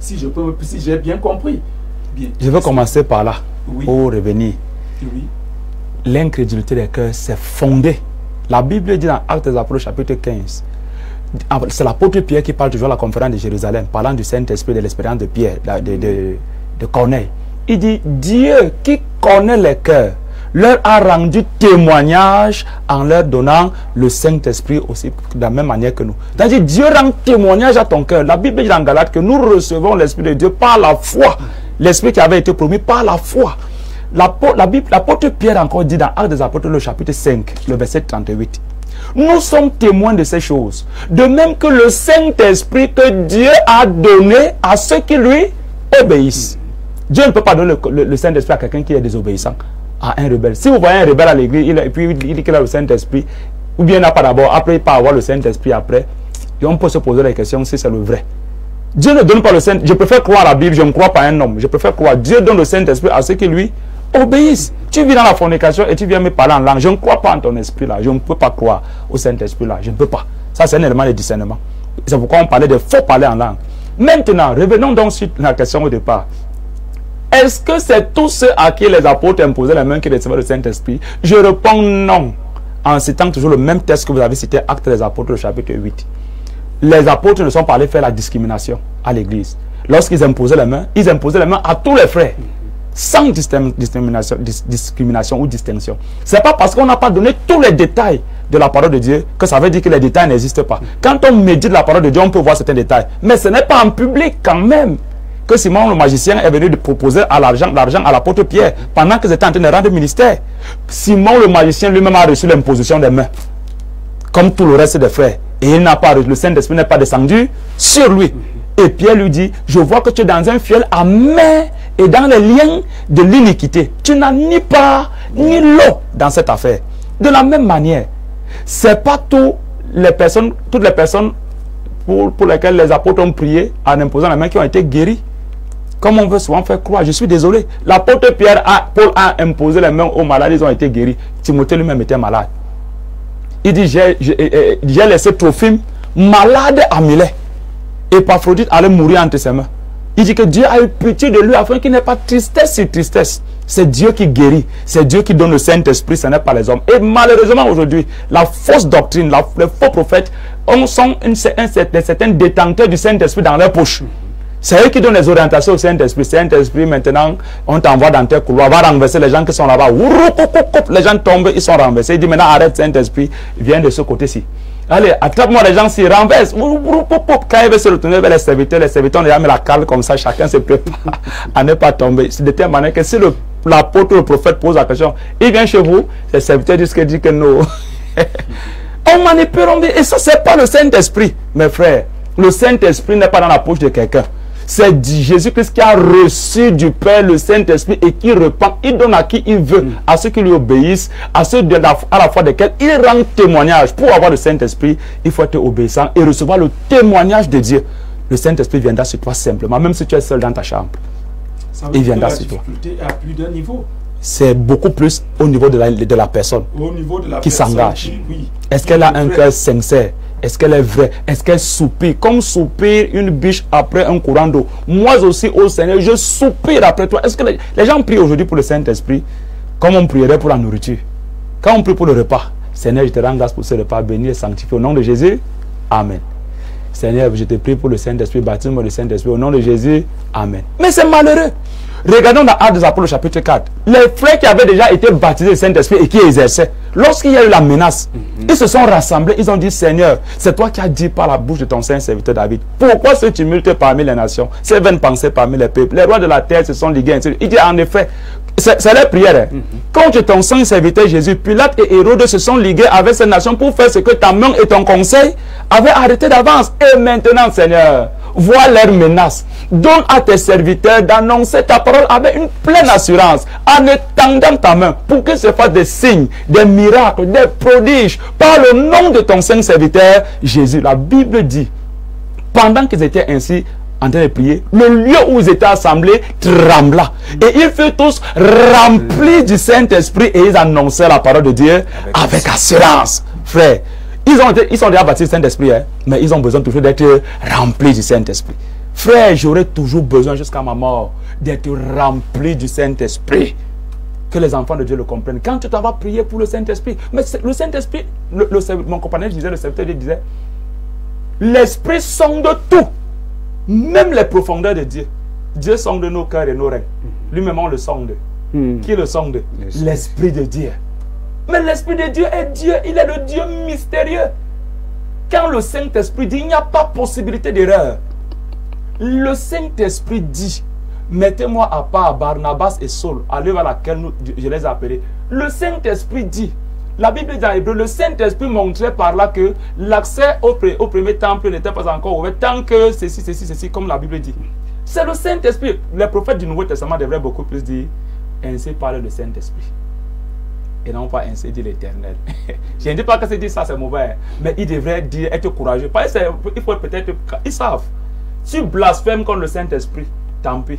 Si j'ai bien compris. Bien. Je veux commencer par là, oui. Pour revenir. Oui. L'incrédulité des cœurs, c'est fondé. La Bible dit dans Actes des Apôtres, chapitre 15. C'est l'apôtre Pierre qui parle toujours à la conférence de Jérusalem, parlant du Saint-Esprit, de l'expérience de Pierre, de Corneille. Il dit, Dieu qui connaît les cœurs, leur a rendu témoignage en leur donnant le Saint-Esprit aussi, de la même manière que nous. C'est-à-dire, Dieu rend témoignage à ton cœur. La Bible dit dans Galates que nous recevons l'Esprit de Dieu par la foi. L'Esprit qui avait été promis par la foi. L'apôtre Pierre encore dit dans Actes des Apôtres, le chapitre 5, le verset 38. Nous sommes témoins de ces choses. De même que le Saint-Esprit que Dieu a donné à ceux qui lui obéissent. Dieu ne peut pas donner le Saint-Esprit à quelqu'un qui est désobéissant, à un rebelle. Si vous voyez un rebelle à l'église, et puis il dit qu'il a le Saint-Esprit, ou bien il n'a pas d'abord, après il peut avoir le Saint-Esprit après, et on peut se poser la question si c'est le vrai. Dieu ne donne pas le Saint-Esprit. Je préfère croire à la Bible, je ne crois pas à un homme. Je préfère croire. Dieu donne le Saint-Esprit à ceux qui lui obéissent. Tu vis dans la fornication et tu viens me parler en langue. Je ne crois pas en ton esprit là. Je ne peux pas croire au Saint-Esprit là. Je ne peux pas. Ça, c'est un élément de discernement. C'est pourquoi on parlait de faux parler en langue. Maintenant, revenons donc sur la question au départ. Est-ce que c'est tous ceux à qui les apôtres imposaient la main qui recevaient le Saint-Esprit? Je réponds non. En citant toujours le même texte que vous avez cité, Actes des Apôtres, le chapitre 8. Les apôtres ne sont pas allés faire la discrimination à l'église. Lorsqu'ils imposaient les mains à tous les frères. Sans discrimination ou distinction. Ce n'est pas parce qu'on n'a pas donné tous les détails de la parole de Dieu que ça veut dire que les détails n'existent pas. Quand on médite la parole de Dieu, on peut voir certains détails. Mais ce n'est pas en public quand même que Simon le magicien est venu de proposer l'argent à l'apôtre Pierre pendant qu'ils étaient en train de rendre le ministère. Simon le magicien lui-même a reçu l'imposition des mains. Comme tout le reste des frères. Et il n'a pas, le Saint-Esprit n'est pas descendu sur lui. Et Pierre lui dit, je vois que tu es dans un fiel amer et dans les liens de l'iniquité. Tu n'as ni part ni lot dans cette affaire. De la même manière, ce n'est pas toutes les personnes pour lesquelles les apôtres ont prié en imposant la main qui ont été guéris. Comme on veut souvent faire croire, je suis désolé. L'apôtre Paul a imposé les mains aux malades, ils ont été guéris. Timothée lui-même était malade. Il dit, j'ai laissé Trophime malade à Milet. Et Épaphrodite allait mourir entre ses mains. Il dit que Dieu a eu pitié de lui afin qu'il n'ait pas tristesse sur tristesse. C'est Dieu qui guérit. C'est Dieu qui donne le Saint-Esprit, ce n'est pas les hommes. Et malheureusement aujourd'hui, la fausse doctrine, les faux prophètes sont certains détenteurs du Saint-Esprit dans leur poche. C'est eux qui donnent les orientations au Saint-Esprit. Saint-Esprit, maintenant, on t'envoie dans tes couloirs, va renverser les gens qui sont là-bas. Les gens tombent, ils sont renversés. Il dit maintenant arrête Saint-Esprit, viens de ce côté-ci. Allez, attrape-moi les gens s'ils renversent. Quand il veut se retourner vers les serviteurs ont déjà mis la cale comme ça, chacun se prépare à ne pas tomber. C'est de telle manière que si l'apôtre ou le prophète pose la question, il vient chez vous, les serviteurs disent que non. On manipule, et ça, c'est pas le Saint-Esprit, mes frères. Le Saint-Esprit n'est pas dans la poche de quelqu'un. C'est Jésus-Christ qui a reçu du Père le Saint-Esprit et qui repent. Il donne à qui il veut, à ceux qui lui obéissent, à ceux à la foi desquels il rend témoignage. Pour avoir le Saint-Esprit, il faut être obéissant et recevoir le témoignage de Dieu. Le Saint-Esprit viendra sur toi simplement, même si tu es seul dans ta chambre. Il viendra sur toi. À plus d'un niveau. C'est beaucoup plus au niveau de la personne qui s'engage. Oui. Est-ce qu'elle a un cœur sincère? Est-ce qu'elle est vraie? Est-ce qu'elle soupire? Comme soupire une biche après un courant d'eau. Moi aussi, ô Seigneur, je soupire après toi. Est-ce que les gens prient aujourd'hui pour le Saint-Esprit comme on prierait pour la nourriture? Quand on prie pour le repas, Seigneur, je te rends grâce pour ce repas béni et sanctifié. Au nom de Jésus, Amen. Seigneur, je te prie pour le Saint-Esprit, baptise-moi le Saint-Esprit. Au nom de Jésus, Amen. Mais c'est malheureux. Regardons dans Actes des Apôtres, chapitre 4. Les frères qui avaient déjà été baptisés du Saint-Esprit et qui exerçaient, lorsqu'il y a eu la menace, ils se sont rassemblés, ils ont dit, Seigneur, c'est toi qui as dit par la bouche de ton saint serviteur David, pourquoi ce tumulte parmi les nations, ces vaines pensées parmi les peuples, les rois de la terre se sont ligués. Il dit, en effet, c'est leur prière. Quand ton saint serviteur Jésus, Pilate et Hérode se sont ligués avec ces nations pour faire ce que ta main et ton conseil avaient arrêté d'avance. Et maintenant, Seigneur, vois leurs menaces. Donne à tes serviteurs d'annoncer ta parole avec une pleine assurance, en étendant ta main pour que se fassent des signes, des miracles, des prodiges, par le nom de ton saint serviteur Jésus. La Bible dit, pendant qu'ils étaient ainsi en train de prier, le lieu où ils étaient assemblés trembla. Et ils furent tous remplis du Saint-Esprit et ils annonçaient la parole de Dieu avec assurance. Frère, ils sont déjà baptisés du Saint-Esprit, hein, mais ils ont besoin toujours d'être remplis du Saint-Esprit. Frère, j'aurai toujours besoin jusqu'à ma mort d'être rempli du Saint-Esprit. Que les enfants de Dieu le comprennent. Quand tu t'en vas prier pour le Saint-Esprit, mais le Saint-Esprit, mon compagnon disait, le serviteur disait, l'Esprit sonde tout, même les profondeurs de Dieu. Dieu sonde nos cœurs et nos reins. Lui-même, on le sonde. Qui le sonde? L'Esprit de Dieu. Mais l'Esprit de Dieu est Dieu, il est le Dieu mystérieux. Quand le Saint-Esprit dit, il n'y a pas possibilité d'erreur. Le Saint-Esprit dit, mettez-moi à part Barnabas et Saul, à l'œuvre à laquelle je les ai appelés. Le Saint-Esprit dit, la Bible dit dans Hébreu, le Saint-Esprit montrait par là que l'accès au premier temple n'était pas encore ouvert tant que ceci, comme la Bible dit. C'est le Saint-Esprit. Les prophètes du Nouveau Testament devraient beaucoup plus dire, ainsi parle le Saint-Esprit. Et non pas ainsi dit l'Éternel. Je ne dis pas que c'est dit ça, c'est mauvais. Mais ils devraient dire, être courageux. Parce qu'il faut peut-être, ils savent. Tu blasphèmes contre le Saint-Esprit, tant pis.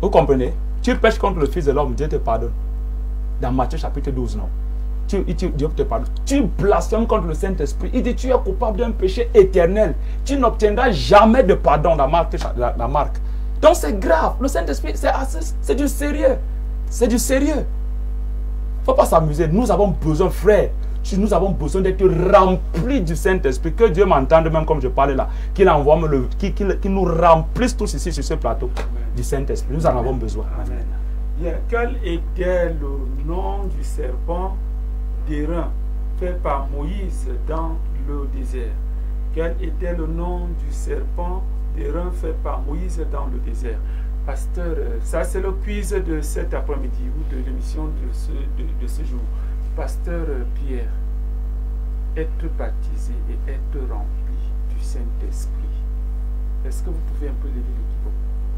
Vous comprenez? Tu pêches contre le Fils de l'homme, Dieu te pardonne. Dans Matthieu chapitre 12, non? Dieu te pardonne. Tu blasphèmes contre le Saint-Esprit. Il dit, tu es coupable d'un péché éternel. Tu n'obtiendras jamais de pardon dans la marque. Donc c'est grave. Le Saint-Esprit, c'est du sérieux. C'est du sérieux. Il ne faut pas s'amuser. Nous avons besoin, frère. Nous avons besoin d'être remplis du Saint-Esprit. Que Dieu m'entende, même comme je parlais là. Qu'il envoie, qu'il nous remplisse tous ici sur ce plateau du Saint-Esprit. Nous en avons besoin. Amen. Bien. Quel était le nom du serpent d'airain fait par Moïse dans le désert? Quel était le nom du serpent d'airain fait par Moïse dans le désert? Pasteur, ça c'est le quiz de cet après-midi ou de l'émission de ce jour. Pasteur Pierre, être baptisé et être rempli du Saint-Esprit. Est-ce que vous pouvez un peu lever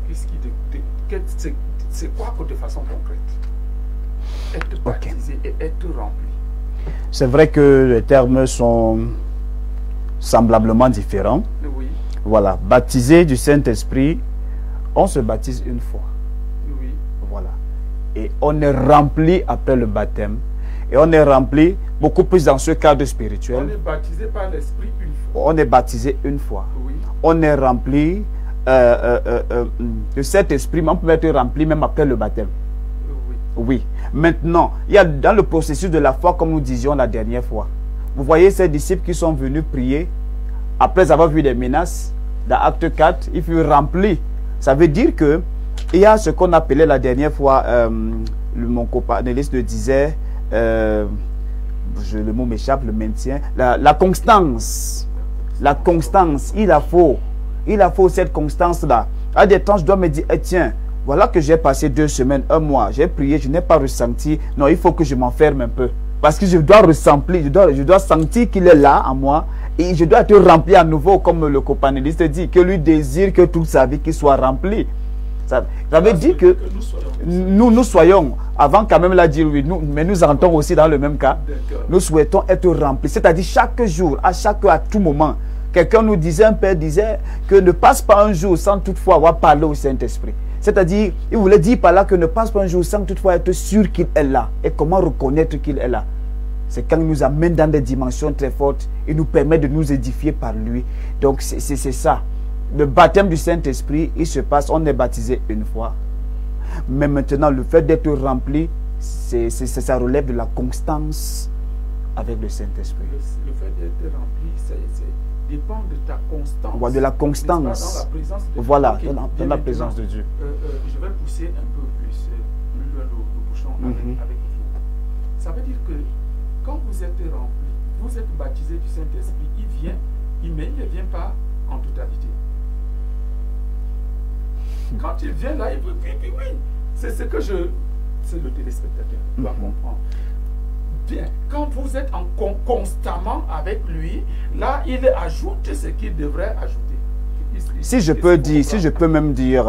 l'équipe? C'est quoi de façon concrète? Être baptisé et être rempli. C'est vrai que les termes sont semblablement différents. Oui. Voilà, baptisé du Saint-Esprit, on se baptise une fois. Oui. Voilà. Et on est rempli après le baptême. Et on est rempli beaucoup plus dans ce cadre spirituel. On est baptisé par l'Esprit une fois. On est baptisé une fois. Oui. On est rempli de cet esprit, mais on peut être rempli même après le baptême. Oui. Oui. Maintenant, il y a dans le processus de la foi, comme nous disions la dernière fois, vous voyez ces disciples qui sont venus prier, après avoir vu des menaces, dans Acte 4, ils furent remplis. Ça veut dire que il y a ce qu'on appelait la dernière fois, mon co-panéliste le disait, le mot m'échappe, le maintien, la constance. La constance, il faut cette constance-là. À des temps, je dois me dire, tiens, voilà que j'ai passé 2 semaines, 1 mois, j'ai prié, je n'ai pas ressenti. Non, il faut que je m'enferme un peu. Parce que je dois ressentir, je dois sentir qu'il est là en moi. Et je dois être rempli à nouveau, comme le copanéliste dit, que lui désire que toute sa vie qu'il soit rempli. Ça veut dire que nous soyons, avant quand même la dire oui, mais nous entrons aussi dans le même cas. Nous souhaitons être remplis. C'est-à-dire chaque jour, à tout moment. Quelqu'un nous disait, un père disait, que ne passe pas un jour sans toutefois avoir parlé au Saint-Esprit. C'est-à-dire, il voulait dire par là que ne passe pas un jour sans toutefois être sûr qu'il est là. Et comment reconnaître qu'il est là? C'est quand il nous amène dans des dimensions très fortes, il nous permet de nous édifier par lui. Donc c'est ça. Le baptême du Saint-Esprit, il se passe, on est baptisé une fois. Mais maintenant, le fait d'être rempli, ça relève de la constance avec le Saint-Esprit. Le fait d'être rempli, ça dépend de ta constance. Voilà, de la constance. Dans la présence de Dieu. Voilà, Okay. dans la présence de Dieu. Je vais pousser un peu plus loin le bouchon avec vous. Ça veut dire que quand vous êtes rempli, vous êtes baptisé du Saint-Esprit, il vient, mais il ne vient pas en totalité. Quand il vient là, il vous dit oui. C'est ce que c'est le téléspectateur doit comprendre. Bien, quand vous êtes constamment avec lui, là, il ajoute ce qu'il devrait ajouter. Si je peux même dire,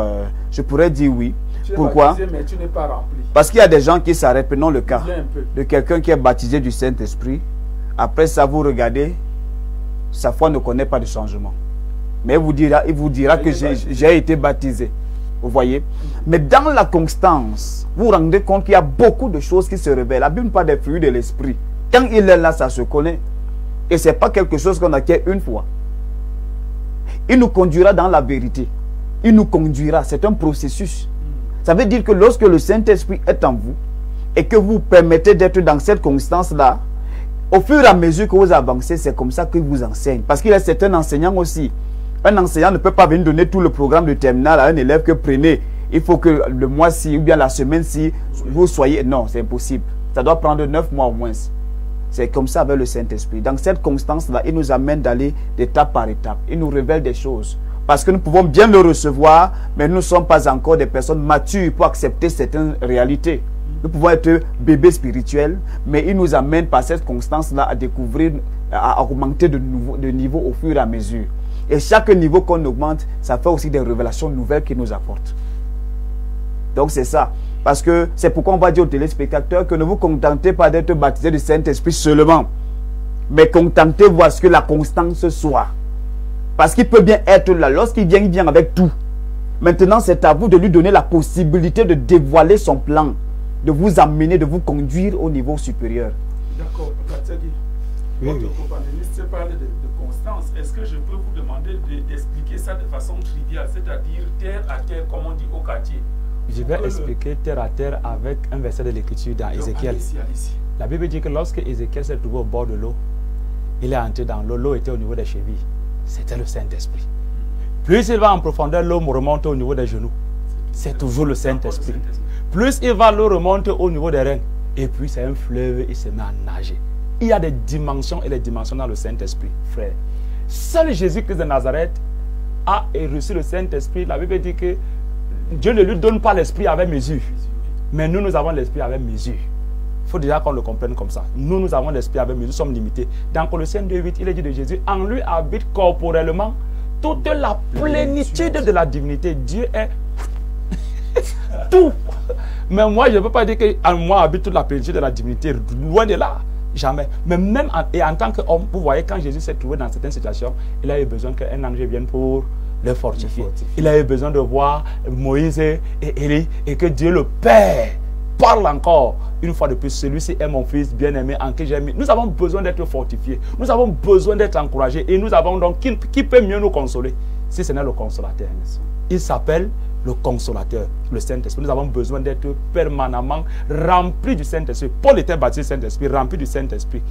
je pourrais dire oui. Pourquoi? Baptisé, mais tu n'es pas rempli. Parce qu'il y a des gens qui s'arrêtent. Prenons le cas de quelqu'un qui est baptisé du Saint-Esprit. Après ça, vous regardez, sa foi ne connaît pas de changement. Mais il vous dira que j'ai été baptisé. Vous voyez? Mais dans la constance, vous vous rendez compte qu'il y a beaucoup de choses qui se révèlent. La Bible parle des fruits de l'esprit. Quand il est là, ça se connaît. Et ce n'est pas quelque chose qu'on acquiert une fois. Il nous conduira dans la vérité. Il nous conduira. C'est un processus. Ça veut dire que lorsque le Saint-Esprit est en vous et que vous permettez d'être dans cette constance-là, au fur et à mesure que vous avancez, c'est comme ça qu'il vous enseigne. Parce qu'il est un enseignant aussi. Un enseignant ne peut pas venir donner tout le programme de terminale à un élève que prenez. Il faut que le mois-ci ou bien la semaine-ci, vous soyez... Non, c'est impossible. Ça doit prendre 9 mois au moins. C'est comme ça avec le Saint-Esprit. Dans cette constance-là, il nous amène d'aller d'étape par étape. Il nous révèle des choses. Parce que nous pouvons bien le recevoir, mais nous ne sommes pas encore des personnes matures pour accepter certaines réalités. Nous pouvons être bébés spirituels, mais il nous amène par cette constance-là à découvrir, à augmenter de niveau au fur et à mesure. Et chaque niveau qu'on augmente, ça fait aussi des révélations nouvelles qu'il nous apporte. Donc c'est ça. Parce que c'est pourquoi on va dire aux téléspectateurs que ne vous contentez pas d'être baptisé du Saint-Esprit seulement, mais contentez-vous à ce que la constance soit. Parce qu'il peut bien être là. Lorsqu'il vient, il vient avec tout. Maintenant, c'est à vous de lui donner la possibilité de dévoiler son plan, de vous amener, de vous conduire au niveau supérieur. D'accord. Votre copanéliste parle de constance. Est-ce que je peux vous demander d'expliquer ça de façon triviale, c'est-à-dire terre à terre, comme on dit au quartier? Je vais expliquer terre à terre avec un verset de l'Écriture dans Ézéchiel. La Bible dit que lorsque Ézéchiel s'est trouvé au bord de l'eau, il est entré dans l'eau, l'eau était au niveau des chevilles. C'était le Saint-Esprit. Plus il va en profondeur, l'eau remonte au niveau des genoux. C'est toujours le Saint-Esprit. Plus il va, l'eau remonte au niveau des reins. Et puis c'est un fleuve, il se met à nager. Il y a des dimensions et des dimensions dans le Saint-Esprit, frère. Seul Jésus-Christ de Nazareth a reçu le Saint-Esprit. La Bible dit que Dieu ne lui donne pas l'esprit avec mesure. Mais nous avons l'esprit avec mesure. Il faut déjà qu'on le comprenne comme ça. Nous avons l'esprit avec mesure, nous sommes limités. Dans Colossiens 2:8, il est dit de Jésus, en lui habite corporellement toute la plénitude de la divinité. Dieu est tout. Mais moi, je ne peux pas dire qu'en moi habite toute la plénitude de la divinité. Loin de là. Jamais. Mais même en tant qu'homme, vous voyez, quand Jésus s'est trouvé dans certaines situations, il a eu besoin qu'un ange vienne pour le fortifier. Il a eu besoin de voir Moïse et Élie et que Dieu le Père parle encore une fois de plus. Celui-ci est mon fils bien-aimé en qui j'ai mis. Nous avons besoin d'être fortifiés. Nous avons besoin d'être encouragés. Et nous avons donc qui peut mieux nous consoler si ce n'est le consolateur. Il s'appelle le consolateur, le Saint-Esprit. Nous avons besoin d'être permanemment remplis du Saint-Esprit. Paul était baptisé du Saint-Esprit, rempli du Saint-Esprit.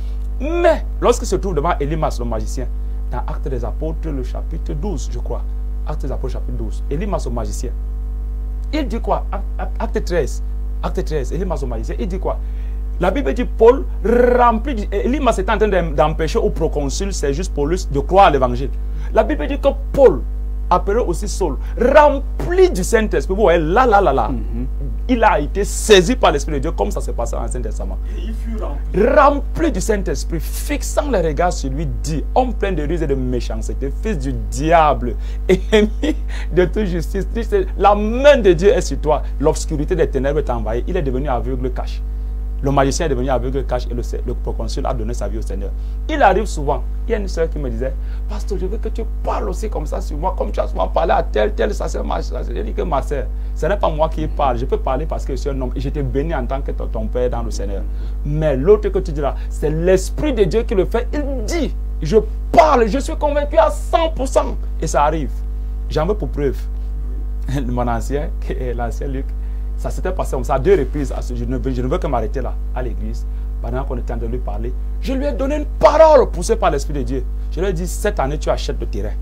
Mais lorsqu'il se trouve devant Élymas le magicien, dans Actes des Apôtres, le chapitre 12, je crois. Actes des Apôtres, chapitre 12. Élymas le magicien. Il dit quoi? Acte 13. Acte 13. Élymas le magicien. Il dit quoi? La Bible dit Paul rempli. Élymas était en train d'empêcher au proconsul Sergius Paulus de croire à l'évangile. La Bible dit que Paul, appelé aussi Saul, rempli du Saint-Esprit. Vous voyez, là. Il a été saisi par l'Esprit de Dieu, comme ça s'est passé dans l'Ancien Testament. Et il fut rempli du Saint-Esprit, fixant les regards sur lui, dit, homme plein de ruse et de méchanceté, fils du diable, ennemi de toute justice. La main de Dieu est sur toi. L'obscurité des ténèbres t'a envahi. Il est devenu aveugle cache. Le magicien est devenu aveugle cache et le proconsul a donné sa vie au Seigneur. Il arrive souvent. Il y a une soeur qui me disait, pasteur, je veux que tu parles aussi comme ça sur moi, comme tu as souvent parlé à tel, ça c'est ma soeur. Je dis que ma soeur, ce n'est pas moi qui parle. Je peux parler parce que je suis un homme et je t'ai béni en tant que ton père dans le Seigneur. Mais l'autre que tu diras, c'est l'Esprit de Dieu qui le fait. Il dit, je parle, je suis convaincu à 100%. Et ça arrive. J'en veux pour preuve. Mon ancien, l'ancien Luc, ça s'était passé comme ça à 2 reprises. Je ne veux que m'arrêter là, à l'église. Pendant qu'on était en train de lui parler, je lui ai donné une parole poussée par l'Esprit de Dieu. Je lui ai dit, cette année, tu achètes le terrain.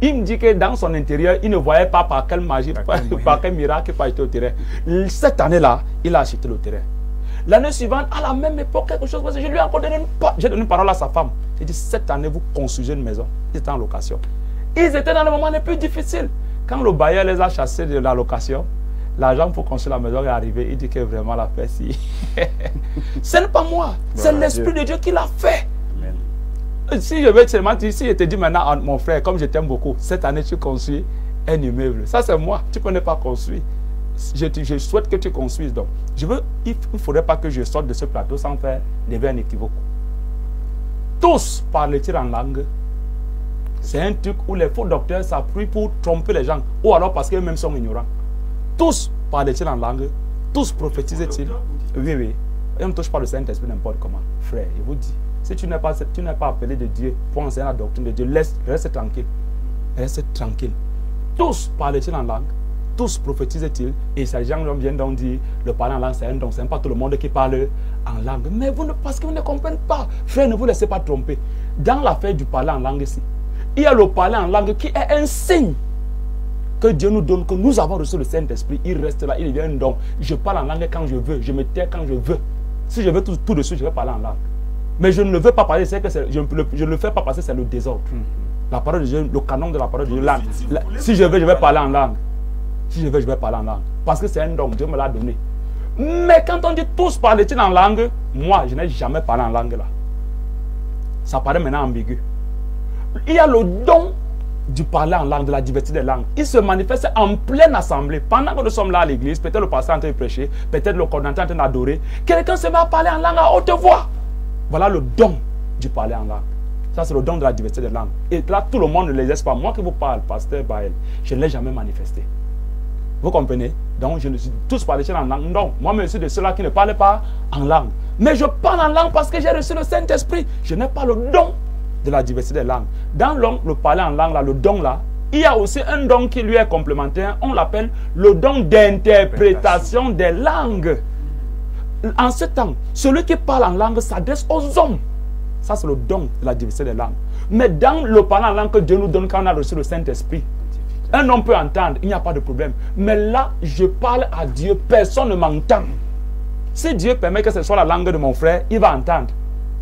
Il me dit que dans son intérieur, il ne voyait pas par quelle magie, par quel miracle il peut acheter le terrain. Cette année-là, il a acheté le terrain. L'année suivante, à la même époque, quelque chose, je lui ai encore donné une parole à sa femme. J'ai dit, cette année, vous construisez une maison. Ils étaient en location. Ils étaient dans le moment les plus difficiles. Quand le bailleur les a chassés de la location, l'argent pour construire la maison est arrivé. Il dit que vraiment la paix, si. Ce n'est pas moi. C'est l'Esprit de Dieu qui l'a fait. Amen. Si je vais seulement dire, si je te dis maintenant, mon frère, comme je t'aime beaucoup, cette année tu construis un immeuble. Ça c'est moi. Tu ne peux pas construire. Je souhaite que tu construises. Donc, il ne faudrait pas que je sorte de ce plateau sans faire lever un équivoque. Tous parlent-ils en langue. C'est un truc où les faux docteurs s'appuient pour tromper les gens. Ou alors parce qu'eux-mêmes sont ignorants. Tous parlent-ils en langue. Tous prophétisent-ils. Oui. Et on ne touche pas le Saint-Esprit n'importe comment. Frère, je vous dis. Si tu n'es pas appelé de Dieu pour enseigner la doctrine de Dieu, reste tranquille. Reste tranquille. Tous parlent-ils en langue, tous prophétisent-ils, et ces gens viennent donc dire le parler en langue, c'est un don. Ce n'est pas tout le monde qui parle en langue. Mais parce que vous ne comprenez pas. Frère, ne vous laissez pas tromper. Dans l'affaire du parler en langue ici, il y a le parler en langue qui est un signe que Dieu nous donne, que nous avons reçu le Saint-Esprit. Il reste là, il devient un don. Je parle en langue quand je veux, je me tais quand je veux. Si je veux tout de suite, je vais parler en langue. Mais je ne le veux pas parler, c'est que je ne le fais pas passer, c'est le désordre. La parole de Dieu, le canon de la parole de Dieu, langue. Si je veux, je vais parler en langue. Si je veux, je vais parler en langue. Parce que c'est un don, Dieu me l'a donné. Mais quand on dit tous parlent-ils en langue, moi, je n'ai jamais parlé en langue là. Ça paraît maintenant ambigu. Il y a le don du parler en langue, de la diversité des langues. Il se manifeste en pleine assemblée. Pendant que nous sommes là à l'église, peut-être le pasteur est en train de prêcher, peut-être le coordinateur est en train d'adorer, quelqu'un se met à parler en langue à haute voix. Voilà le don du parler en langue. Ça, c'est le don de la diversité des langues. Et là, tout le monde ne l'exerce pas. Moi qui vous parle, pasteur Baël, je ne l'ai jamais manifesté. Vous comprenez? Donc, je ne suis tous parlés en langue. Non, moi, je suis de ceux-là qui ne parlent pas en langue. Mais je parle en langue parce que j'ai reçu le Saint-Esprit. Je n'ai pas le don de la diversité des langues. Dans le parler en langue, là, le don là, il y a aussi un don qui lui est complémentaire. On l'appelle le don d'interprétation des langues. En ce temps, celui qui parle en langue s'adresse aux hommes. Ça, c'est le don de la diversité des langues. Mais dans le parler en langue que Dieu nous donne quand on a reçu le Saint-Esprit, un homme peut entendre, il n'y a pas de problème. Mais là, je parle à Dieu, personne ne m'entend. Si Dieu permet que ce soit la langue de mon frère, il va entendre.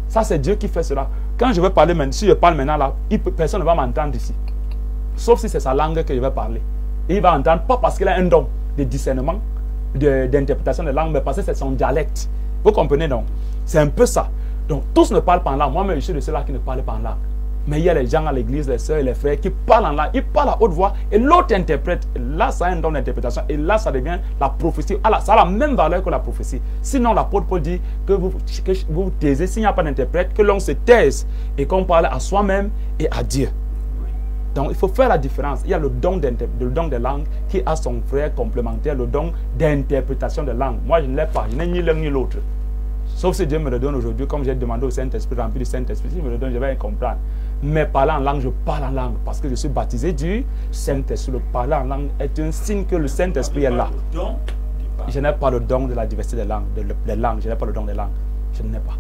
Ça, c'est Dieu qui fait cela. Quand je vais parler, si je parle maintenant là, personne ne va m'entendre ici. Sauf si c'est sa langue que je vais parler. Et il va entendre, pas parce qu'il a un don de discernement, d'interprétation de langue, mais parce que c'est son dialecte. Vous comprenez donc? C'est un peu ça. Donc tous ne parlent pas en langue. Moi-même, je suis de ceux-là qui ne parlent pas en langue. Mais il y a les gens à l'église, les soeurs et les frères qui parlent en langue. Ils parlent à haute voix et l'autre interprète. Là, ça a un don d'interprétation. Et là, ça devient la prophétie. Alors, ça a la même valeur que la prophétie. Sinon, l'apôtre Paul dit que vous vous taisez. S'il n'y a pas d'interprète, que l'on se taise et qu'on parle à soi-même et à Dieu. Donc, il faut faire la différence. Il y a le don des langues qui a son frère complémentaire, le don d'interprétation des langues. Moi, je ne l'ai pas. Je n'ai ni l'un ni l'autre. Sauf si Dieu me le donne aujourd'hui, comme j'ai demandé au Saint-Esprit, rempli du Saint-Esprit. S'il me le donne, je vais comprendre. Mais parler en langue, je parle en langue parce que je suis baptisé du Saint-Esprit. Le parler en langue est un signe que le Saint-Esprit est là. Je n'ai pas le don de la diversité des langues. Je n'ai pas le don des langues. Je n'ai pas.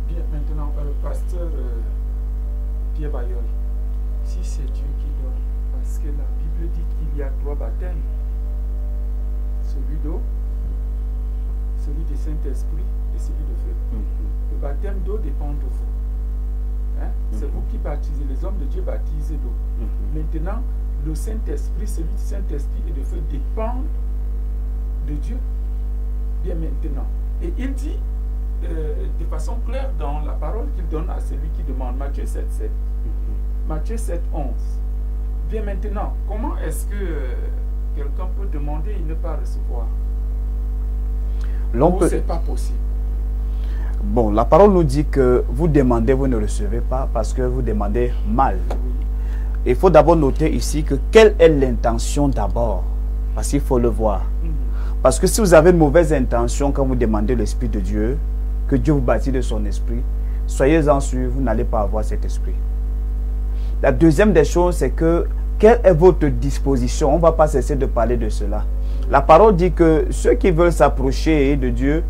Bien, maintenant, le pasteur Pierre Bayol, si c'est Dieu qui donne, parce que la Bible dit qu'il y a 3 baptêmes, celui d'eau, celui du Saint-Esprit et celui de feu. Le baptême d'eau dépend de vous. Hein? C'est vous qui baptisez, les hommes de Dieu baptisent d'eau. Maintenant, le Saint-Esprit, celui du Saint-Esprit et de feu dépend de Dieu. Bien maintenant. Et il dit de façon claire dans la parole qu'il donne à celui qui demande, Matthieu 7,7. Matthieu 7,11. Bien maintenant, comment est-ce que quelqu'un peut demander et ne pas recevoir? C'est pas possible. Bon, la parole nous dit que vous demandez, vous ne recevez pas parce que vous demandez mal. Il faut d'abord noter ici que quelle est l'intention d'abord, parce qu'il faut le voir. Parce que si vous avez une mauvaise intention quand vous demandez l'Esprit de Dieu, que Dieu vous baptise de son Esprit, soyez-en sûrs, vous n'allez pas avoir cet Esprit. La deuxième des choses, c'est que quelle est votre disposition? On ne va pas cesser de parler de cela. La parole dit que ceux qui veulent s'approcher de Dieu,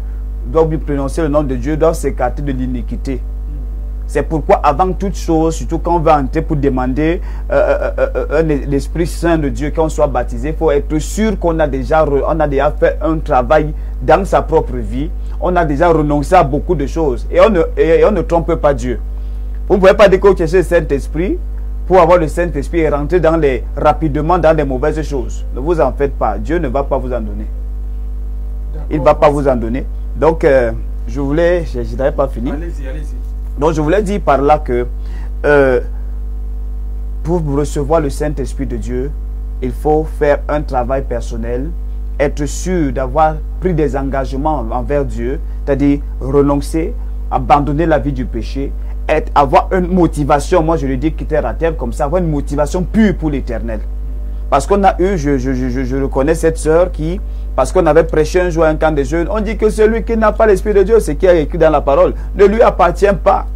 doivent lui prononcer le nom de Dieu, doivent s'écarter de l'iniquité. C'est pourquoi avant toute chose, surtout quand on va entrer pour demander l'Esprit Saint de Dieu, qu'on soit baptisé, il faut être sûr qu'on a déjà fait un travail dans sa propre vie. On a déjà renoncé à beaucoup de choses. Et on ne trompe pas Dieu. Vous ne pouvez pas dire que vous cherchez le Saint-Esprit pour avoir le Saint-Esprit et rentrer rapidement dans les mauvaises choses. Ne vous en faites pas. Dieu ne va pas vous en donner. Il ne va pas vous en donner. Donc, je n'avais pas fini. Allez-y, allez-y. Donc, je voulais dire par là que pour recevoir le Saint-Esprit de Dieu, il faut faire un travail personnel, être sûr d'avoir pris des engagements envers Dieu, c'est-à-dire renoncer, abandonner la vie du péché, avoir une motivation, moi je le dis quitter à terre comme ça, avoir une motivation pure pour l'éternel. Parce qu'on a eu, je reconnais cette sœur qui, parce qu'on avait prêché un jour à un camp des jeunes, on dit que celui qui n'a pas l'Esprit de Dieu, ce qui est écrit dans la parole, ne lui appartient pas.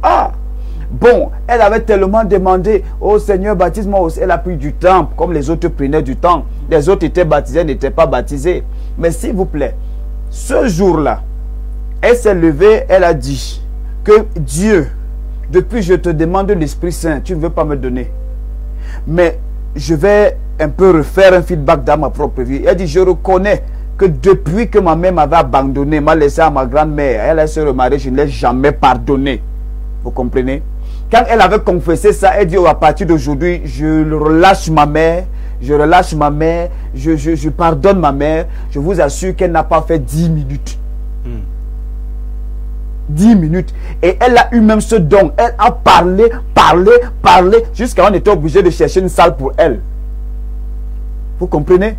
Ah! Bon, elle avait tellement demandé, oh Seigneur, baptise-moi aussi. Elle a pris du temps, comme les autres prenaient du temps. Les autres étaient baptisés, n'étaient pas baptisés. Mais s'il vous plaît, ce jour-là, elle s'est levée, elle a dit que Dieu, depuis je te demande l'Esprit Saint, tu ne veux pas me donner. Mais je vais un peu refaire un feedback dans ma propre vie. Elle dit, je reconnais que depuis que ma mère m'avait abandonné, m'a laissé à ma grand-mère, elle a se remariée, je ne l'ai jamais pardonné. Vous comprenez? Quand elle avait confessé ça, elle dit, oh, à partir d'aujourd'hui, je relâche ma mère, je pardonne ma mère. Je vous assure qu'elle n'a pas fait 10 minutes. 10 minutes. Et elle a eu même ce don. Elle a parlé, jusqu'à on était obligé de chercher une salle pour elle. Vous comprenez?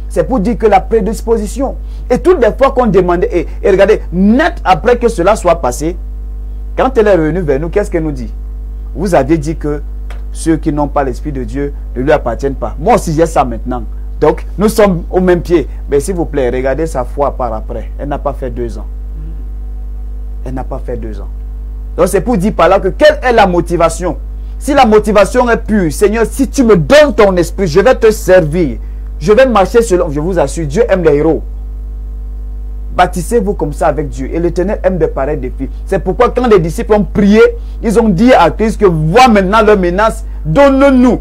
C'est pour dire que la prédisposition. Et toutes les fois qu'on demandait, et regardez, net après que cela soit passé, quand elle est revenue vers nous, qu'est-ce qu'elle nous dit? Vous aviez dit que ceux qui n'ont pas l'Esprit de Dieu ne lui appartiennent pas. Moi aussi j'ai ça maintenant. Donc nous sommes au même pied. Mais s'il vous plaît, regardez sa foi par après. Elle n'a pas fait 2 ans. Elle n'a pas fait 2 ans. Donc c'est pour dire par là que quelle est la motivation? Si la motivation est pure, Seigneur, si tu me donnes ton esprit, je vais te servir. Je vais marcher selon. Je vous assure, Dieu aime les héros. Bâtissez-vous comme ça avec Dieu. Et l'Éternel aime de pareils défis. C'est pourquoi quand les disciples ont prié, ils ont dit à Christ que vois maintenant leur menace, donne-nous.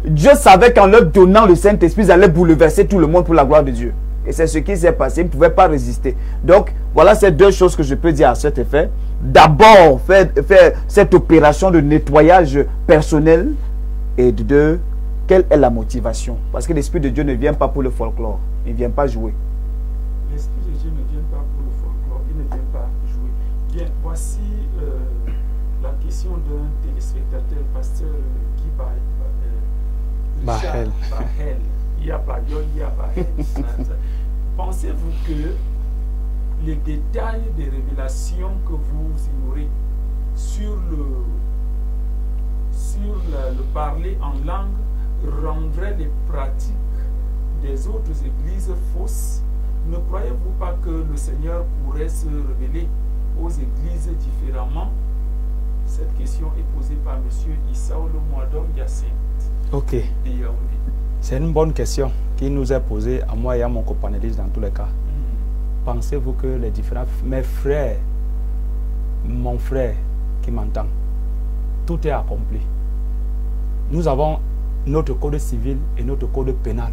Dieu savait qu'en leur donnant le Saint-Esprit, ils allaient bouleverser tout le monde pour la gloire de Dieu. Et c'est ce qui s'est passé. Ils ne pouvaient pas résister. Donc, voilà ces 2 choses que je peux dire à cet effet. D'abord, faire cette opération de nettoyage personnel. Et de 2, quelle est la motivation? Parce que l'Esprit de Dieu ne vient pas pour le folklore. Il ne vient pas jouer. L'Esprit de Dieu ne vient pas pour le folklore, il ne vient pas jouer. Bien, voici la question d'un téléspectateur, pasteur Guy Bahel. Pensez-vous que les détails des révélations que vous ignorez sur le parler en langue rendraient les pratiques des autres églises fausses? Ne croyez-vous pas que le Seigneur pourrait se révéler aux églises différemment? Cette question est posée par M. Issaoulou Mouadom Yacinthe. Ok. C'est une bonne question qui nous est posée à moi et à mon copanéliste dans tous les cas. Pensez-vous que les différents... Mes frères, mon frère qui m'entend, tout est accompli. Nous avons notre code civil et notre code pénal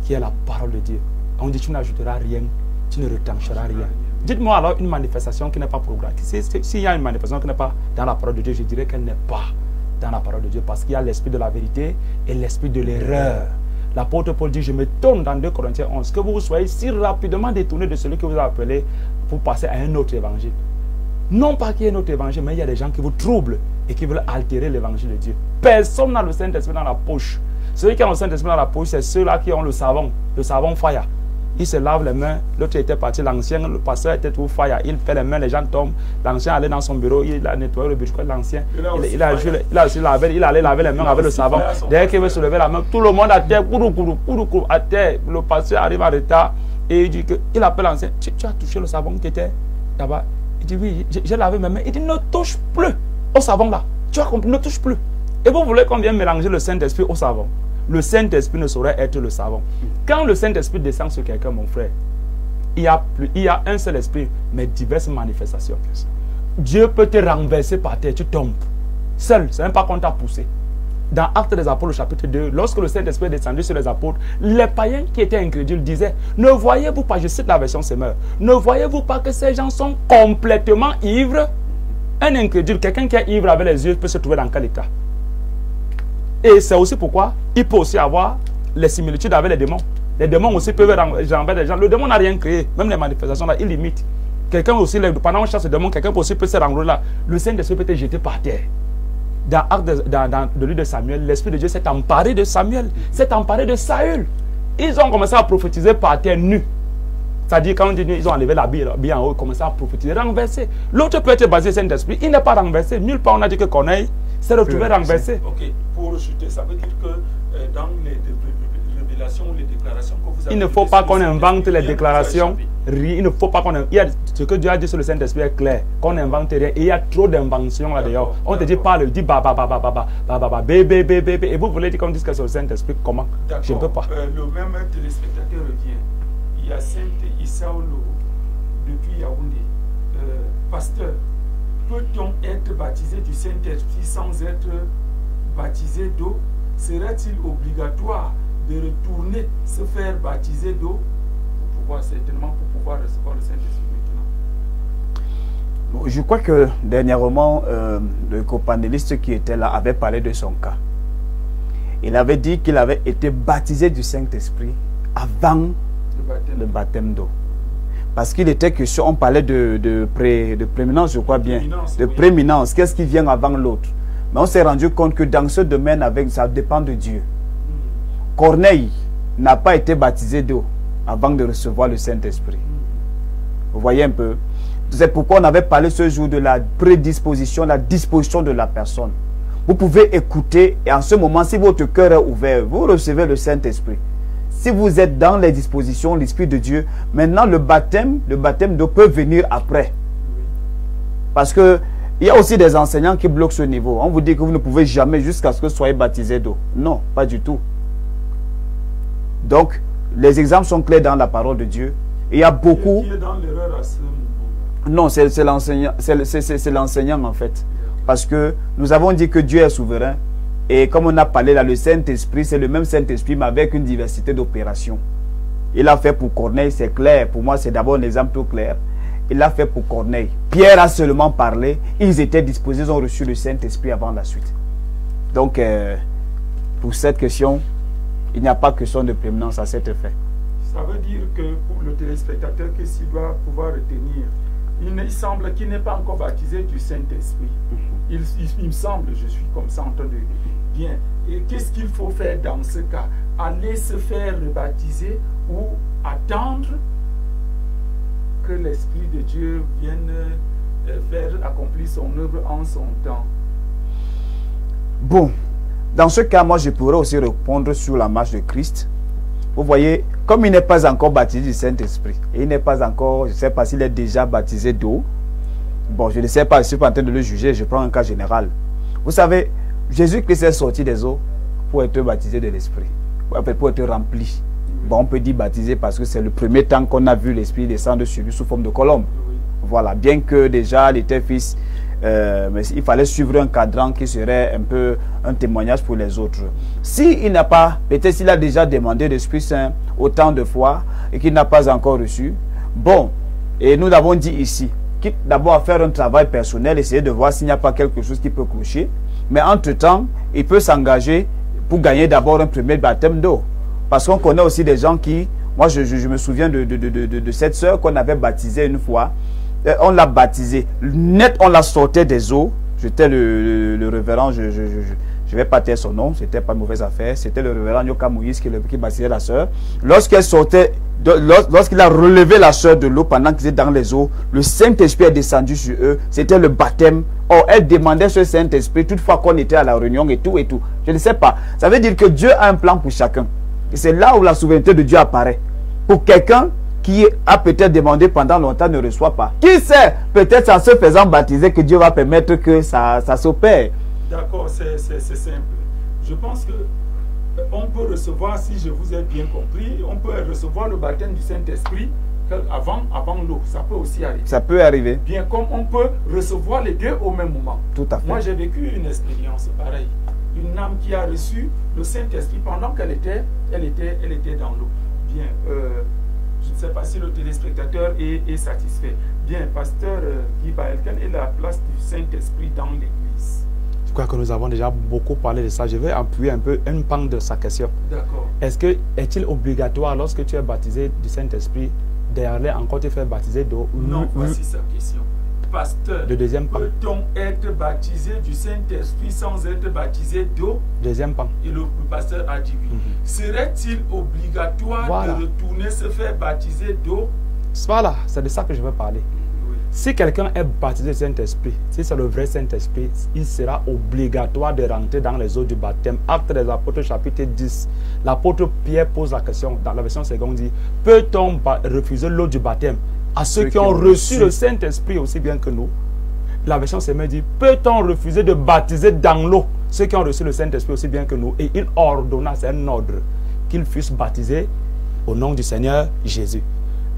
qui est la parole de Dieu. On dit tu n'ajouteras rien, tu ne retrancheras rien. Dites-moi alors une manifestation qui n'est pas programmée. S'il y a une manifestation qui n'est pas dans la parole de Dieu, je dirais qu'elle n'est pas dans la parole de Dieu parce qu'il y a l'esprit de la vérité et l'esprit de l'erreur. L'apôtre Paul dit, je me tourne dans 2 Corinthiens 11, que vous soyez si rapidement détournés de celui que vous a appelé pour passer à un autre évangile. Non pas qu'il y ait un autre évangile, mais il y a des gens qui vous troublent et qui veulent altérer l'évangile de Dieu. Personne n'a le Saint-Esprit dans la poche. Ceux qui ont le Saint-Esprit dans la poche, c'est ceux-là qui ont le savon fire. Il se lave les mains, l'autre était parti, l'ancien, le pasteur était tout fire, il fait les mains, les gens tombent, l'ancien allait dans son bureau, il a nettoyé le bureau de l'ancien, il allait laver les mains avec le savon, dès qu'il veut se lever la main, tout le monde à terre, à terre, le pasteur arrive en retard, et il dit que, il appelle l'ancien, tu as touché le savon qui était là-bas, il dit oui, j'ai lavé mes mains, il dit ne touche plus au savon là, tu as compris, ne touche plus, et vous voulez qu'on vienne mélanger le Saint-Esprit au savon? Le Saint-Esprit ne saurait être le savon. Quand le Saint-Esprit descend sur quelqu'un, mon frère, il y a un seul esprit, mais diverses manifestations. Dieu peut te renverser par terre, tu tombes. Seul, c'est même pas qu'on t'a poussé. Dans Actes des Apôtres, chapitre 2, lorsque le Saint-Esprit est descendu sur les apôtres, les païens qui étaient incrédules disaient, ne voyez-vous pas, je cite la version Semeur, ne voyez-vous pas que ces gens sont complètement ivres? Un incrédule, quelqu'un qui est ivre avec les yeux peut se trouver dans quel état? Et c'est aussi pourquoi il peut aussi avoir les similitudes avec les démons. Les démons aussi peuvent renverser des gens. Le démon n'a rien créé. Même les manifestations là, il limite. Quelqu'un aussi, pendant qu'on chasse le démon, quelqu'un aussi peut se renrouler là. Le Saint-Esprit peut être jeté par terre. Dans le livre de Samuel, l'Esprit de Dieu s'est emparé de Samuel, s'est emparé de Saül. Ils ont commencé à prophétiser par terre nue. C'est-à-dire quand on dit ils ont enlevé la bille en haut, ils ont commencé à prophétiser, renverser. L'autre peut être basé sur le Saint-Esprit, il n'est pas renversé. Nulle part on a dit que Corneille s'est retrouvé renversé. Ok, pour rejeter, ça veut dire que dans les déclarations que vous avez Il ne faut pas qu'on invente les bien déclarations. échappé. Il ne faut pas qu'on... Il y a ce que Dieu a dit sur le Saint-Esprit est clair. Qu'on n'invente rien. Et il y a trop d'inventions là-dedans. On te dit parle, dit ba ba ba ba ba ba ba ba ba bébé bébé bébé. Et vous voulez dire qu'on dise que c'est le Saint-Esprit, comment? Je ne peux pas. Le même téléspectateur revient. Il y a Saint Issaolo depuis Yaoundé. Pasteur, peut-on être baptisé du Saint-Esprit sans être baptisé d'eau? Serait-il obligatoire de retourner se faire baptiser d'eau pour pouvoir, certainement pour pouvoir recevoir le Saint-Esprit maintenant? Je crois que dernièrement, le copanéliste qui était là avait parlé de son cas. Il avait dit qu'il avait été baptisé du Saint-Esprit avant le baptême d'eau. Parce qu'il était question, on parlait de prééminence, je crois bien, de prééminence. Qu'est-ce qui vient avant l'autre? Mais on s'est rendu compte que dans ce domaine, ça dépend de Dieu. Corneille n'a pas été baptisé d'eau avant de recevoir le Saint-Esprit. Vous voyez un peu? C'est pourquoi on avait parlé ce jour de la prédisposition, la disposition de la personne. Vous pouvez écouter et en ce moment, si votre cœur est ouvert, vous recevez le Saint-Esprit. Si vous êtes dans les dispositions, l'Esprit de Dieu, maintenant le baptême d'eau peut venir après. Parce que il y a aussi des enseignants qui bloquent ce niveau. On vous dit que vous ne pouvez jamais jusqu'à ce que vous soyez baptisé d'eau. Non, pas du tout. Donc, les exemples sont clairs dans la parole de Dieu. Et il y a beaucoup... Qui est dans l'erreur à ce moment-là? Non, c'est l'enseignant en fait. Parce que nous avons dit que Dieu est souverain. Et comme on a parlé là, le Saint-Esprit, c'est le même Saint-Esprit, mais avec une diversité d'opérations. Il a fait pour Corneille, c'est clair. Pour moi, c'est d'abord un exemple tout clair. Il l'a fait pour Corneille. Pierre a seulement parlé. Ils étaient disposés, ils ont reçu le Saint-Esprit avant la suite. Donc, pour cette question, il n'y a pas question de prééminence à cet effet. Ça veut dire que pour le téléspectateur, qu'est-ce qu'il doit pouvoir retenir? Il semble qu'il n'est pas encore baptisé du Saint-Esprit. Il me semble, je suis comme ça en train de... Bien. Et qu'est-ce qu'il faut faire dans ce cas? Aller se faire rebaptiser ou attendre que l'Esprit de Dieu vienne faire accomplir son œuvre en son temps? Bon, dans ce cas, moi je pourrais aussi répondre sur la marche de Christ. Vous voyez, comme il n'est pas encore baptisé du Saint-Esprit, et il n'est pas encore, je ne sais pas s'il est déjà baptisé d'eau. Bon, je ne sais pas, je ne suis pas en train de le juger, je prends un cas général. Vous savez, Jésus-Christ est sorti des eaux pour être baptisé de l'Esprit, pour être rempli. Bon, on peut dire baptisé parce que c'est le premier temps qu'on a vu l'Esprit descendre sur lui sous forme de colombe. Voilà, bien que déjà il était fils, mais il fallait suivre un cadran qui serait un peu un témoignage pour les autres. S'il n'a pas, peut-être s'il a déjà demandé l'Esprit Saint autant de fois et qu'il n'a pas encore reçu, bon, et nous l'avons dit ici, quitte d'abord à faire un travail personnel, essayer de voir s'il n'y a pas quelque chose qui peut clocher, mais entre-temps, il peut s'engager pour gagner d'abord un premier baptême d'eau. Parce qu'on connaît aussi des gens qui, moi je me souviens de cette sœur qu'on avait baptisée une fois. On l'a baptisée, net on la sortait des eaux. J'étais le révérend, je ne vais pas taire son nom, c'était pas une mauvaise affaire. C'était le révérend Yoka Moïse qui baptisait la sœur. Lorsqu'elle sortait, lorsqu'il a relevé la sœur de l'eau pendant qu'ils étaient dans les eaux, le Saint-Esprit est descendu sur eux. C'était le baptême. Or, elle demandait ce Saint-Esprit toutefois qu'on était à la réunion et tout et tout. Je ne sais pas. Ça veut dire que Dieu a un plan pour chacun. Et c'est là où la souveraineté de Dieu apparaît. Pour quelqu'un qui a peut-être demandé pendant longtemps ne reçoit pas. Qui sait, peut-être en se faisant baptiser que Dieu va permettre que ça s'opère. D'accord, c'est simple. Je pense que on peut recevoir, si je vous ai bien compris, on peut recevoir le baptême du Saint-Esprit avant l'eau. Ça peut aussi arriver. Ça peut arriver. Bien comme on peut recevoir les deux au même moment. Tout à fait. Moi, j'ai vécu une expérience pareille. Une âme qui a reçu le Saint-Esprit pendant qu'elle était dans l'eau. Bien, je ne sais pas si le téléspectateur est satisfait. Bien, pasteur Guy Bael, quelle est la place du Saint-Esprit dans l'Église? Je crois que nous avons déjà beaucoup parlé de ça. Je vais appuyer un peu une pan de sa question. D'accord. Est-il obligatoire lorsque tu es baptisé du Saint-Esprit d'aller encore te faire baptiser d'eau? Non, voici sa question. Pasteur, peut-on être baptisé du Saint-Esprit sans être baptisé d'eau? Deuxième pan. Et le pasteur a dit oui. Serait-il obligatoire de retourner se faire baptiser d'eau? Voilà, c'est de ça que je veux parler. Oui. Si quelqu'un est baptisé du Saint-Esprit, si c'est le vrai Saint-Esprit, il sera obligatoire de rentrer dans les eaux du baptême. Actes des Apôtres, chapitre 10. L'apôtre Pierre pose la question, dans la version seconde, dit, peut-on refuser l'eau du baptême à ceux qui ont reçu le Saint-Esprit aussi bien que nous? La version seconde dit, peut-on refuser de baptiser dans l'eau ceux qui ont reçu le Saint-Esprit aussi bien que nous? Et il ordonna, c'est un ordre, qu'ils fussent baptisés au nom du Seigneur Jésus.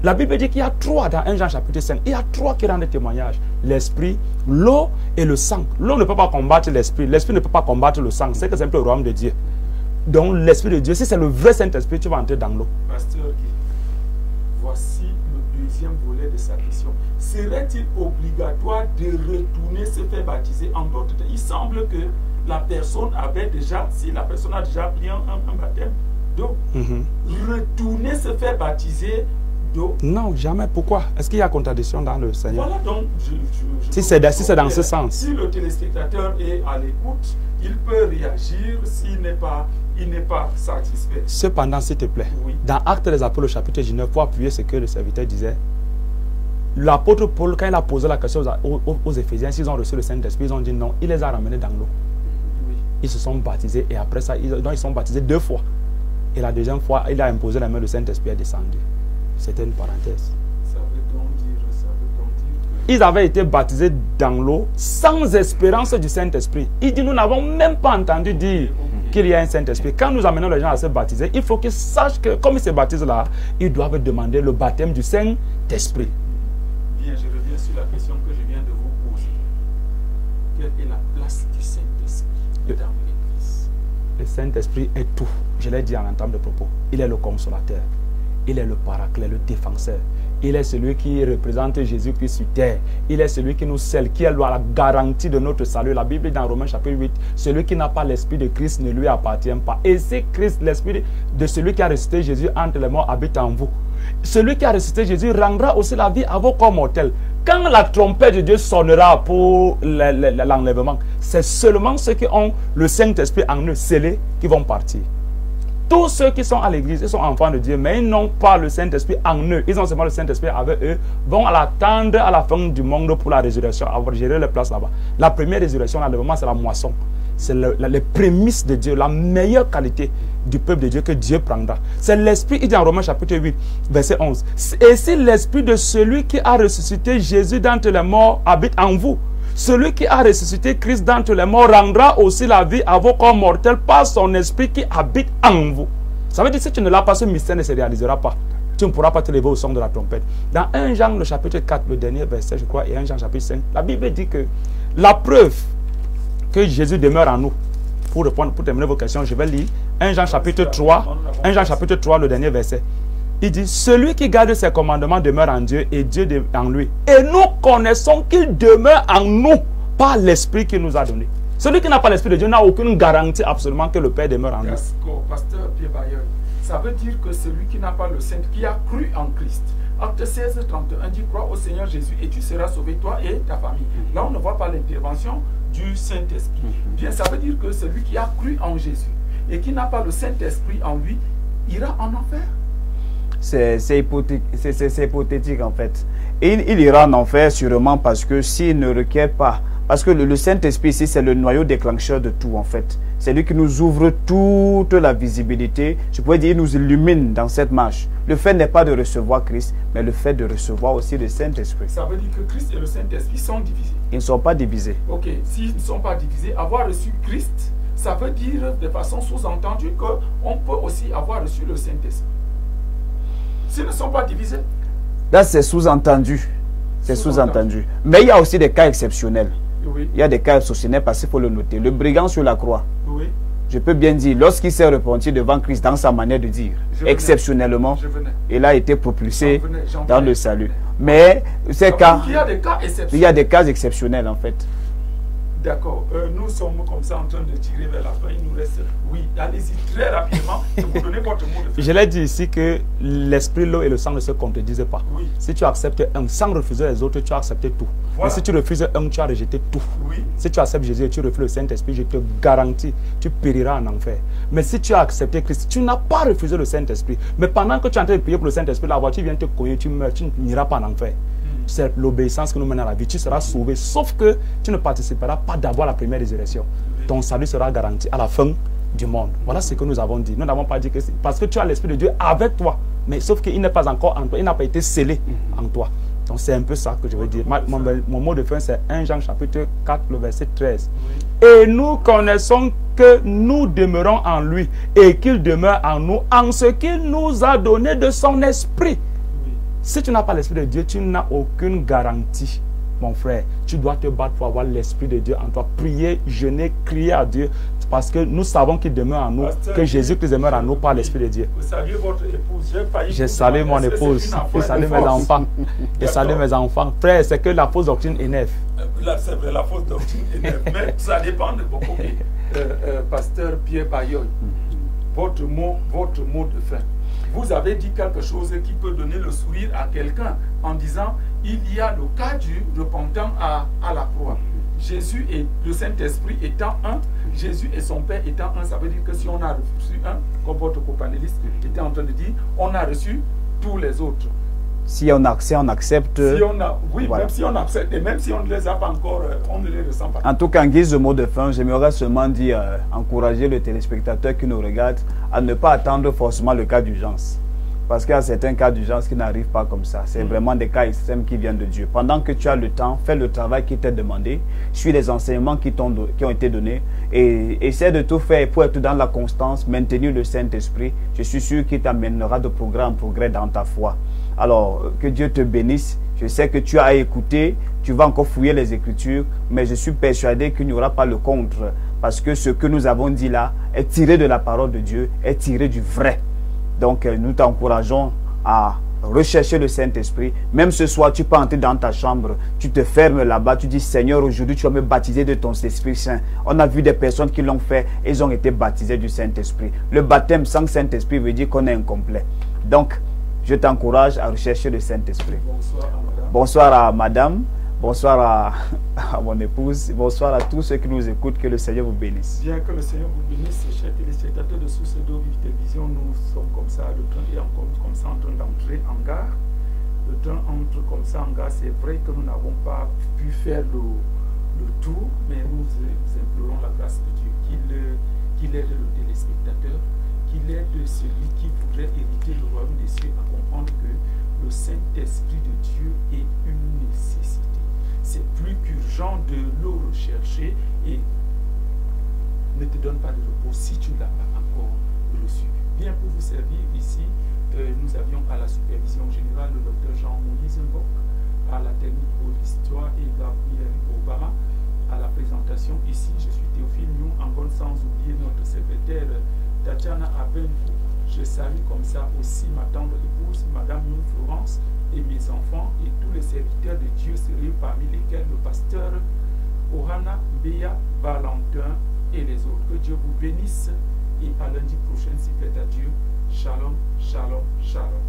La Bible dit qu'il y a trois dans 1 Jean chapitre 5. Il y a trois qui rendent témoignage. L'esprit, l'eau et le sang. L'eau ne peut pas combattre l'esprit. L'esprit ne peut pas combattre le sang. C'est que c'est un peu le royaume de Dieu. Donc l'esprit de Dieu, si c'est le vrai Saint-Esprit, tu vas entrer dans l'eau. Pasteur Guy, voici le deuxième volet de sa question. Serait-il obligatoire de retourner se faire baptiser en d'autres temps? Il semble que la personne avait déjà, si la personne a déjà pris un baptême d'eau, retourner se faire baptiser d'eau. Non, jamais. Pourquoi? Est-ce qu'il y a contradiction dans le Seigneur? Voilà donc, si c'est dans ce sens. Si le téléspectateur est à l'écoute, il peut réagir s'il n'est pas satisfait. Cependant, s'il te plaît, oui. Dans Actes des Apôtres, chapitre 19, pour appuyer ce que le serviteur disait, l'apôtre Paul, quand il a posé la question aux Éphésiens, s'ils ont reçu le Saint-Esprit, ils ont dit non, il les a ramenés dans l'eau. Oui. Ils se sont baptisés et après ça, ils sont baptisés 2 fois. Et la deuxième fois, il a imposé la main, le Saint-Esprit est descendu. C'était une parenthèse. Ça veut donc dire que... Ils avaient été baptisés dans l'eau sans espérance du Saint-Esprit. Il dit, nous n'avons même pas entendu dire qu'il y a un Saint-Esprit. Quand nous amenons les gens à se baptiser, il faut qu'ils sachent que, comme ils se baptisent là, ils doivent demander le baptême du Saint-Esprit. Bien, je reviens sur la question que je viens de vous poser. Quelle est la place du Saint-Esprit dans l'Église? Le Saint-Esprit est tout. Je l'ai dit en entame de propos. Il est le consolateur. Il est le paraclet, le défenseur. Il est celui qui représente Jésus-Christ sur terre. Il est celui qui nous scelle, qui a la garantie de notre salut. La Bible dit dans Romains chapitre 8, celui qui n'a pas l'esprit de Christ ne lui appartient pas. Et c'est Christ, l'esprit de celui qui a ressuscité Jésus entre les morts, habite en vous. Celui qui a ressuscité Jésus rendra aussi la vie à vos corps mortels. Quand la trompette de Dieu sonnera pour l'enlèvement, c'est seulement ceux qui ont le Saint-Esprit en eux, scellés, qui vont partir. Tous ceux qui sont à l'église, ils sont enfants de Dieu, mais ils n'ont pas le Saint-Esprit en eux. Ils ont seulement le Saint-Esprit avec eux, vont l'attendre à la fin du monde pour la résurrection, avoir géré les places là-bas. La première résurrection, l'enlèvement, c'est la moisson. C'est les prémices de Dieu, la meilleure qualité du peuple de Dieu que Dieu prendra. C'est l'Esprit, il dit en Romains chapitre 8, verset 11. Et si l'Esprit de celui qui a ressuscité Jésus d'entre les morts habite en vous, celui qui a ressuscité Christ d'entre les morts rendra aussi la vie à vos corps mortels par son esprit qui habite en vous. Ça veut dire que si tu ne l'as pas, ce mystère ne se réalisera pas. Tu ne pourras pas te lever au son de la trompette. Dans 1 Jean, le chapitre 4, le dernier verset, je crois, et 1 Jean, chapitre 5, la Bible dit que la preuve que Jésus demeure en nous, pour terminer vos questions, je vais lire 1 Jean, chapitre 3, 1 Jean, chapitre 3, le dernier verset. Il dit, celui qui garde ses commandements demeure en Dieu et Dieu en lui. Et nous connaissons qu'il demeure en nous par l'Esprit qu'il nous a donné. Celui qui n'a pas l'Esprit de Dieu n'a aucune garantie absolument que le Père demeure en lui. Pasteur Pierre Bayeul, ça veut dire que celui qui n'a pas le Saint, qui a cru en Christ, Acte 16, 31 dit, crois au Seigneur Jésus et tu seras sauvé, toi et ta famille. Là, on ne voit pas l'intervention du Saint-Esprit. Bien, ça veut dire que celui qui a cru en Jésus et qui n'a pas le Saint-Esprit en lui, ira en enfer. C'est hypothétique en fait. Et il ira en enfer sûrement parce que s'il ne requiert pas, parce que le Saint-Esprit ici c'est le noyau déclencheur de tout en fait. C'est lui qui nous ouvre toute la visibilité. Je pourrais dire, il nous illumine dans cette marche. Le fait n'est pas de recevoir Christ, mais le fait de recevoir aussi le Saint-Esprit. Ça veut dire que Christ et le Saint-Esprit sont divisés. Ils ne sont pas divisés. Ok, s'ils ne sont pas divisés, avoir reçu Christ, ça veut dire de façon sous-entendue qu'on peut aussi avoir reçu le Saint-Esprit. S'ils ne sont pas divisés. Là, c'est sous-entendu. C'est sous-entendu. Mais il y a aussi des cas exceptionnels. Oui. Il y a des cas exceptionnels parce qu'il faut le noter. Le brigand sur la croix. Oui. Je peux bien dire, lorsqu'il s'est repenti devant Christ dans sa manière de dire, exceptionnellement, il a été propulsé dans le salut. Mais ces cas, il y a des cas exceptionnels. Il y a des cas exceptionnels en fait. D'accord. Nous sommes comme ça en train de tirer vers la fin. Il nous reste... Oui, allez-y très rapidement. Vous donnez votre mot de fin. Je l'ai dit ici que l'esprit, l'eau et le sang ne se contredisent pas. Oui. Si tu acceptes un sans refuser les autres, tu as accepté tout. Voilà. Mais si tu refuses un, tu as rejeté tout. Oui. Si tu acceptes Jésus et tu refuses le Saint-Esprit, je te garantis, tu périras en enfer. Mais si tu as accepté Christ, tu n'as pas refusé le Saint-Esprit. Mais pendant que tu es en train de prier pour le Saint-Esprit, la voiture vient te cogner, tu meurs, tu n'iras pas en enfer. c'est l'obéissance qui nous mène à la vie. Tu seras sauvé, sauf que tu ne participeras pas d'abord à la première résurrection. Ton salut sera garanti à la fin du monde. Voilà ce que nous avons dit. Nous n'avons pas dit que c'est parce que tu as l'Esprit de Dieu avec toi, mais sauf qu'il n'est pas encore en toi, il n'a pas été scellé en toi. Donc c'est un peu ça que je veux dire. Mon mot de fin, c'est 1 Jean chapitre 4, le verset 13. Et nous connaissons que nous demeurons en lui et qu'il demeure en nous en ce qu'il nous a donné de son esprit. Si tu n'as pas l'Esprit de Dieu, tu n'as aucune garantie, mon frère. Tu dois te battre pour avoir l'Esprit de Dieu en toi. Prier, jeûner, crier à Dieu. Parce que nous savons qu'il demeure en nous, que Jésus-Christ demeure en nous par l'Esprit de Dieu. Vous saluez votre épouse. J'ai salué mon épouse. Je salue mes enfants. Je salue mes enfants. Frère, c'est que la fausse doctrine énerve. Là, c'est vrai, la fausse doctrine énerve. Mais ça dépend de beaucoup. Pasteur Pierre Bayoy, votre mot de fin. Vous avez dit quelque chose qui peut donner le sourire à quelqu'un en disant il y a le cas du repentant à la croix. Jésus et le Saint-Esprit étant un, Jésus et son Père étant un, ça veut dire que si on a reçu un, comme votre copanéliste était en train de dire, on a reçu tous les autres. Si on accepte. Si on a, oui, voilà. Même si on accepte, et même si on ne les a pas encore, on ne les ressent pas. En tout cas, en guise de mot de fin, j'aimerais seulement dire, encourager le téléspectateur qui nous regarde à ne pas attendre forcément le cas d'urgence. Parce qu'il y a certains cas d'urgence qui n'arrivent pas comme ça. C'est vraiment des cas extrêmes qui viennent de Dieu. Pendant que tu as le temps, fais le travail qui t'est demandé, suis les enseignements qui ont été donnés et essaie de tout faire pour être dans la constance, maintenir le Saint-Esprit. Je suis sûr qu'il t'amènera de progrès en progrès dans ta foi. Alors, que Dieu te bénisse. Je sais que tu as écouté, tu vas encore fouiller les Écritures, mais je suis persuadé qu'il n'y aura pas le contre. Parce que ce que nous avons dit là est tiré de la parole de Dieu, est tiré du vrai. Donc, nous t'encourageons à rechercher le Saint-Esprit. Même ce soir, tu peux entrer dans ta chambre, tu te fermes là-bas, tu dis, Seigneur, aujourd'hui, tu vas me baptiser de ton Esprit Saint. On a vu des personnes qui l'ont fait, ils ont été baptisés du Saint-Esprit. Le baptême sans Saint-Esprit veut dire qu'on est incomplet. Donc, je t'encourage à rechercher le Saint-Esprit. Bonsoir à madame. Bonsoir à mon épouse. Bonsoir à tous ceux qui nous écoutent. Que le Seigneur vous bénisse. Bien que le Seigneur vous bénisse, chers téléspectateurs de Source d'Eau Vive Télévision, nous sommes comme ça, le train est encore comme ça en train d'entrer en gare. Le train entre comme ça en gare. C'est vrai que nous n'avons pas pu faire le tour, mais nous implorons la grâce de Dieu qu'il aide le téléspectateur, qu'il aide celui qui voudrait hériter le royaume des cieux à comprendre que le Saint-Esprit de Dieu est une nécessité. C'est plus qu'urgent de le rechercher et ne te donne pas de repos si tu ne l'as pas encore reçu. Bien, pour vous servir ici, nous avions à la supervision générale le docteur Jean-Moïse Mbok, à la technique pour l'histoire et Gabriel Obama, à la présentation ici, je suis Théophile Nyon, en bonne sans oublier notre secrétaire Tatiana Abenfo. Je salue comme ça aussi ma tendre épouse, Madame Nyon Florence, et mes enfants et tous les serviteurs de Dieu sérieux parmi lesquels le pasteur Ohana Béa Valentin et les autres. Que Dieu vous bénisse et à lundi prochain, s'il plaît à Dieu. Shalom, shalom, shalom.